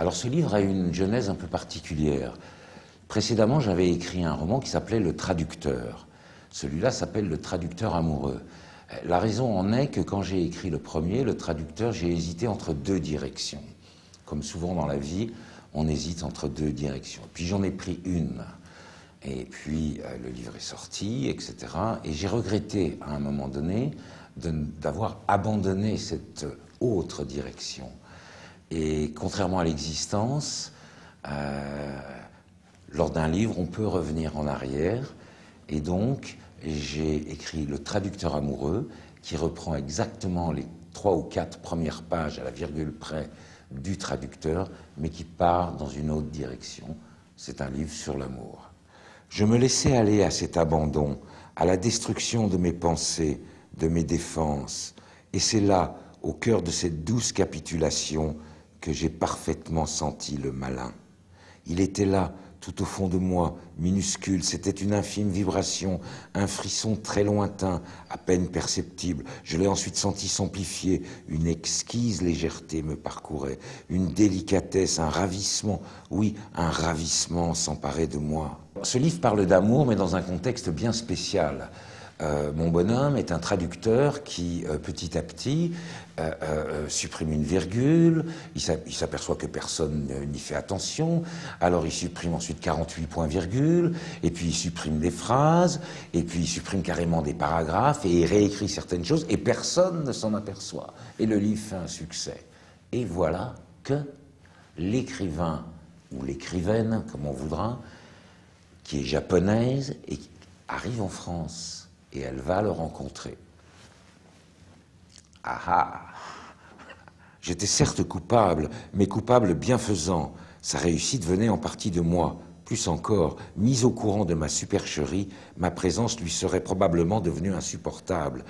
Alors ce livre a une genèse un peu particulière. Précédemment, j'avais écrit un roman qui s'appelait Le Traducteur. Celui-là s'appelle Le Traducteur amoureux. La raison en est que quand j'ai écrit le premier, Le Traducteur, j'ai hésité entre deux directions. Comme souvent dans la vie, on hésite entre deux directions. Puis j'en ai pris une. Et puis le livre est sorti, etc. Et j'ai regretté à un moment donné d'avoir abandonné cette autre direction. Et contrairement à l'existence, lors d'un livre, on peut revenir en arrière. Et donc, j'ai écrit Le Traducteur amoureux, qui reprend exactement les 3 ou 4 premières pages à la virgule près du traducteur, mais qui part dans une autre direction. C'est un livre sur l'amour. Je me laissais aller à cet abandon, à la destruction de mes pensées, de mes défenses. Et c'est là, au cœur de cette douce capitulation, que j'ai parfaitement senti le malin. Il était là, tout au fond de moi, minuscule, c'était une infime vibration, un frisson très lointain, à peine perceptible. Je l'ai ensuite senti s'amplifier, une exquise légèreté me parcourait, une délicatesse, un ravissement, oui, un ravissement s'emparait de moi. Ce livre parle d'amour, mais dans un contexte bien spécial. Mon bonhomme est un traducteur qui, petit à petit, supprime une virgule, il s'aperçoit que personne n'y fait attention, alors il supprime ensuite 48 points-virgules, et puis il supprime des phrases, et puis il supprime carrément des paragraphes, et il réécrit certaines choses, et personne ne s'en aperçoit. Et le livre fait un succès. Et voilà que l'écrivain, ou l'écrivaine, comme on voudra, qui est japonaise, et qui arrive en France. Et elle va le rencontrer. Ah ah! J'étais certes coupable, mais coupable bienfaisant. Sa réussite venait en partie de moi. Plus encore, mise au courant de ma supercherie, ma présence lui serait probablement devenue insupportable.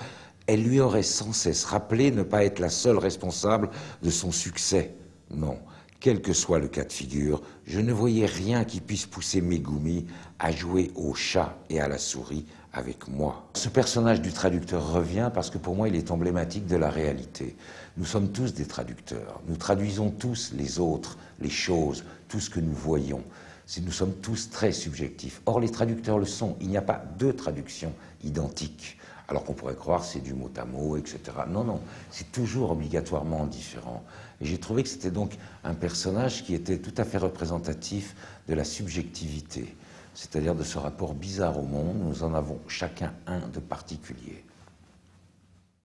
Elle lui aurait sans cesse rappelé ne pas être la seule responsable de son succès. Non, quel que soit le cas de figure, je ne voyais rien qui puisse pousser Megumi à jouer au chat et à la souris avec moi. Ce personnage du traducteur revient parce que pour moi il est emblématique de la réalité. Nous sommes tous des traducteurs, nous traduisons tous les autres, les choses, tout ce que nous voyons. Nous sommes tous très subjectifs. Or les traducteurs le sont, il n'y a pas deux traductions identiques. Alors qu'on pourrait croire c'est du mot à mot, etc. Non, non, c'est toujours obligatoirement différent. Et j'ai trouvé que c'était donc un personnage qui était tout à fait représentatif de la subjectivité, c'est-à-dire de ce rapport bizarre au monde. Nous en avons chacun un de particulier.